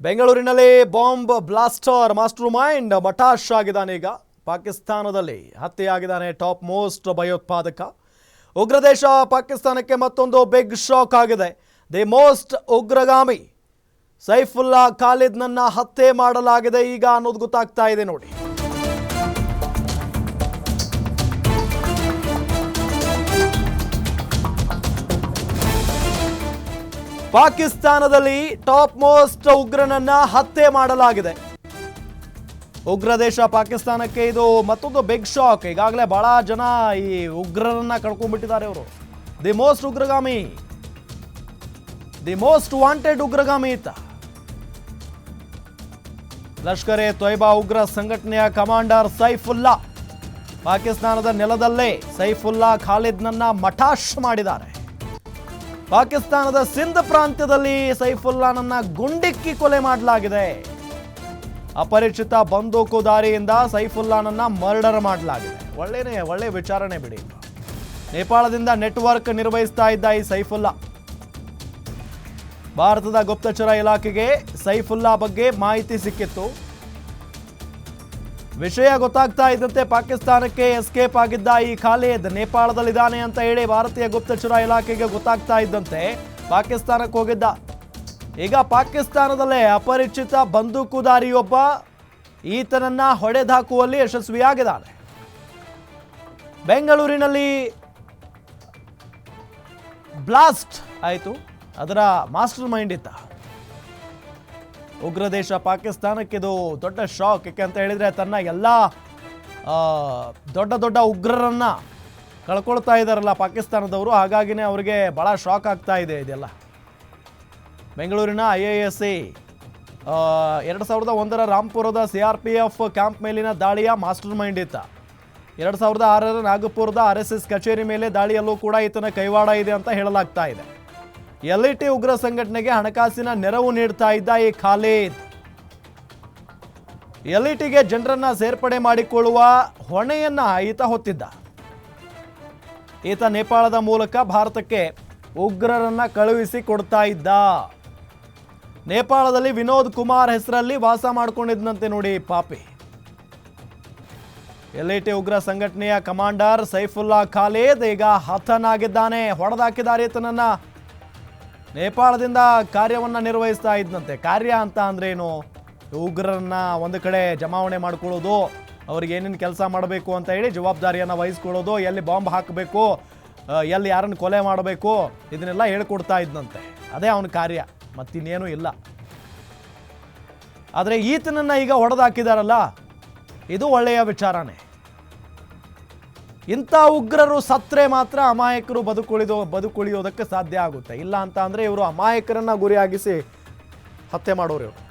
ಬೆಂಗಳೂರಿನಲ್ಲಿ bomb blaster master mind Matash ಆಗಿದ್ದಾನೆ. ಈಗ ಪಾಕಿಸ್ತಾನದಲ್ಲಿ ಹತ್ಯೆಯಾಗಿದ್ದಾನೆ ಟಾಪ್ ಮೋಸ್ಟ್ ಭಯೋತ್ಪಾದಕ. ಉಗ್ರ ದೇಶ ಪಾಕಿಸ್ತಾನಕ್ಕೆ ಮತ್ತೊಂದು ಬಿಗ್ ಶಾಕ್ ಆಗಿದೆ. ದಿ ಮೋಸ್ಟ್ ಉಗ್ರಗಾಮಿ ಸೈಫುಲ್ಲಾ ಖಾಲಿದ್ನನ್ನ ಹತ್ಯೆ ಮಾಡಲಾಗಿದೆ ಈಗ ಅನ್ನೋದು ಗೊತ್ತಾಗ್ತಾ ಇದೆ ನೋಡಿ. ಪಾಕಿಸ್ತಾನದಲ್ಲಿ ಟಾಪ್ ಮೋಸ್ಟ್ ಉಗ್ರನನ್ನ ಹತ್ಯೆ ಮಾಡಲಾಗಿದೆ. ಉಗ್ರ ದೇಶ ಪಾಕಿಸ್ತಾನಕ್ಕೆ ಇದು ಮತ್ತೊಂದು ಬಿಗ್ ಶಾಕ್. ಈಗಾಗಲೇ ಬಹಳ ಜನ ಈ ಉಗ್ರರನ್ನ ಕಳ್ಕೊಂಡ್ಬಿಟ್ಟಿದ್ದಾರೆ ಅವರು. ದಿ ಮೋಸ್ಟ್ ಉಗ್ರಗಾಮಿ, ದಿ ಮೋಸ್ಟ್ ವಾಂಟೆಡ್ ಉಗ್ರಗಾಮಿ ಇತ್ತ. ಲಷ್ಕರ್ ಎ ತೊಯ್ಬಾ ಉಗ್ರ ಸಂಘಟನೆಯ ಕಮಾಂಡರ್ ಸೈಫುಲ್ಲಾ ಪಾಕಿಸ್ತಾನದ ನೆಲದಲ್ಲೇ ಸೈಫುಲ್ಲಾ ಖಾಲಿದ್ನನ್ನ ಮಟಾಶ್ ಮಾಡಿದ್ದಾರೆ. ಪಾಕಿಸ್ತಾನದ ಸಿಂಧ್ ಪ್ರಾಂತ್ಯದಲ್ಲಿ ಸೈಫುಲ್ಲಾನನ್ನ ಗುಂಡಿಕ್ಕಿ ಕೊಲೆ ಮಾಡಲಾಗಿದೆ. ಅಪರಿಚಿತ ಬಂದೂಕುದಾರಿಯಿಂದ ಸೈಫುಲ್ಲಾನನ್ನ ಮರ್ಡರ್ ಮಾಡಲಾಗಿದೆ. ಒಳ್ಳೆ ವಿಚಾರಣೆ ಬಿಡಿ. ನೇಪಾಳದಿಂದ ನೆಟ್ವರ್ಕ್ ನಿರ್ವಹಿಸ್ತಾ ಇದ್ದ ಈ ಸೈಫುಲ್ಲಾ, ಭಾರತದ ಗುಪ್ತಚರ ಇಲಾಖೆಗೆ ಸೈಫುಲ್ಲಾ ಬಗ್ಗೆ ಮಾಹಿತಿ ಸಿಕ್ಕಿತ್ತು. ವಿಷಯ ಗೊತ್ತಾಗ್ತಾ ಇದ್ದಂತೆ ಪಾಕಿಸ್ತಾನಕ್ಕೆ ಎಸ್ಕೇಪ್ ಆಗಿದ್ದ ಈ ಖಾಲಿದ್ ನೇಪಾಳದಲ್ಲಿದ್ದಾನೆ ಅಂತ ಹೇಳಿ ಭಾರತೀಯ ಗುಪ್ತಚರ ಇಲಾಖೆಗೆ ಗೊತ್ತಾಗ್ತಾ ಇದ್ದಂತೆ ಪಾಕಿಸ್ತಾನಕ್ಕೆ ಹೋಗಿದ್ದ. ಈಗ ಪಾಕಿಸ್ತಾನದಲ್ಲೇ ಅಪರಿಚಿತ ಬಂದೂಕುದಾರಿಯೊಬ್ಬ ಈತನನ್ನ ಹೊಡೆದಾಕುವಲ್ಲಿ ಯಶಸ್ವಿಯಾಗಿದ್ದಾನೆ. ಬೆಂಗಳೂರಿನಲ್ಲಿ ಬ್ಲಾಸ್ಟ್ ಆಯಿತು, ಅದರ ಮಾಸ್ಟರ್ ಮೈಂಡ್ ಇತ್ತ. ಉಗ್ರ ದೇಶ ಪಾಕಿಸ್ತಾನಕ್ಕೆ ಇದು ದೊಡ್ಡ ಶಾಕ್. ಯಾಕೆ ಅಂತ ಹೇಳಿದ್ರೆ ತನ್ನ ಎಲ್ಲ ದೊಡ್ಡ ಉಗ್ರರನ್ನ ಕಳ್ಕೊಳ್ತಾ ಇದ್ದಾರಲ್ಲ ಪಾಕಿಸ್ತಾನದವರು, ಹಾಗಾಗಿನೇ ಅವರಿಗೆ ಬಹಳ ಶಾಕ್ ಆಗ್ತಾ ಇದೆ ಇದೆಲ್ಲ. ಬೆಂಗಳೂರಿನ IISc 2001ರ ರಾಂಪುರದ CRPF ಕ್ಯಾಂಪ್ ಮೇಲಿನ ದಾಳಿಯ ಮಾಸ್ಟರ್ ಮೈಂಡ್ ಇತ್ತ. 2006ರ ನಾಗಪುರದ RSS ಕಚೇರಿ ಮೇಲೆ ದಾಳಿಯಲ್ಲೂ ಕೂಡ ಈತನ ಕೈವಾಡ ಇದೆ ಅಂತ ಹೇಳಲಾಗ್ತಾ ಇದೆ. LIT ಉಗ್ರ ಸಂಘಟನೆಗೆ ಹಣಕಾಸಿನ ನೆರವು ನೀಡ್ತಾ ಇದ್ದ ಈ ಖಾಲಿದ್ LITಗೆ ಜನರನ್ನ ಸೇರ್ಪಡೆ ಮಾಡಿಕೊಳ್ಳುವ ಹೊಣೆಯನ್ನ ಈತ ಹೊತ್ತಿದ್ದ. ಈತ ನೇಪಾಳದ ಮೂಲಕ ಭಾರತಕ್ಕೆ ಉಗ್ರರನ್ನ ಕಳುಹಿಸಿ ಕೊಡ್ತಾ ಇದ್ದ. ನೇಪಾಳದಲ್ಲಿ ವಿನೋದ್ ಕುಮಾರ್ ಹೆಸರಲ್ಲಿ ವಾಸ ಮಾಡ್ಕೊಂಡಿದ್ದಂತೆ ನೋಡಿ ಪಾಪಿ. LIT ಉಗ್ರ ಸಂಘಟನೆಯ ಕಮಾಂಡರ್ ಸೈಫುಲ್ಲಾ ಖಾಲಿದ್ ಈಗ ಹತನಾಗಿದ್ದಾನೆ. ಹೊಡೆದಾಕಿದ್ದಾರೆ ಈತನನ್ನ. ನೇಪಾಳದಿಂದ ಕಾರ್ಯವನ್ನು ನಿರ್ವಹಿಸ್ತಾ ಇದ್ದಂತೆ. ಕಾರ್ಯ ಅಂತ ಅಂದ್ರೆ ಏನು? ಉಗ್ರರನ್ನ ಒಂದು ಕಡೆ ಜಮಾವಣೆ ಮಾಡ್ಕೊಳ್ಳೋದು, ಅವ್ರಿಗೆ ಏನೇನು ಕೆಲಸ ಮಾಡಬೇಕು ಅಂತ ಹೇಳಿ ಜವಾಬ್ದಾರಿಯನ್ನು ವಹಿಸ್ಕೊಳ್ಳೋದು, ಎಲ್ಲಿ ಬಾಂಬ್ ಹಾಕಬೇಕು, ಎಲ್ಲಿ ಯಾರನ್ನು ಕೊಲೆ ಮಾಡಬೇಕು, ಇದನ್ನೆಲ್ಲ ಹೇಳ್ಕೊಡ್ತಾ ಇದ್ದಂತೆ. ಅದೇ ಅವನ ಕಾರ್ಯ, ಮತ್ತಿನ್ನೇನೂ ಇಲ್ಲ. ಆದರೆ ಈತನನ್ನ ಈಗ ಹೊಡೆದಾಕಿದಾರಲ್ಲ, ಇದು ಒಳ್ಳೆಯ ವಿಚಾರನೇ. ಇಂಥ ಉಗ್ರರು ಸತ್ರೆ ಮಾತ್ರ ಅಮಾಯಕರು ಬದುಕುಳಿಯೋದಕ್ಕೆ ಸಾಧ್ಯ ಆಗುತ್ತೆ. ಇಲ್ಲ ಅಂತ ಅಂದರೆ ಇವರು ಅಮಾಯಕರನ್ನ ಗುರಿಯಾಗಿಸಿ ಹತ್ಯೆ ಮಾಡೋರು ಇವರು.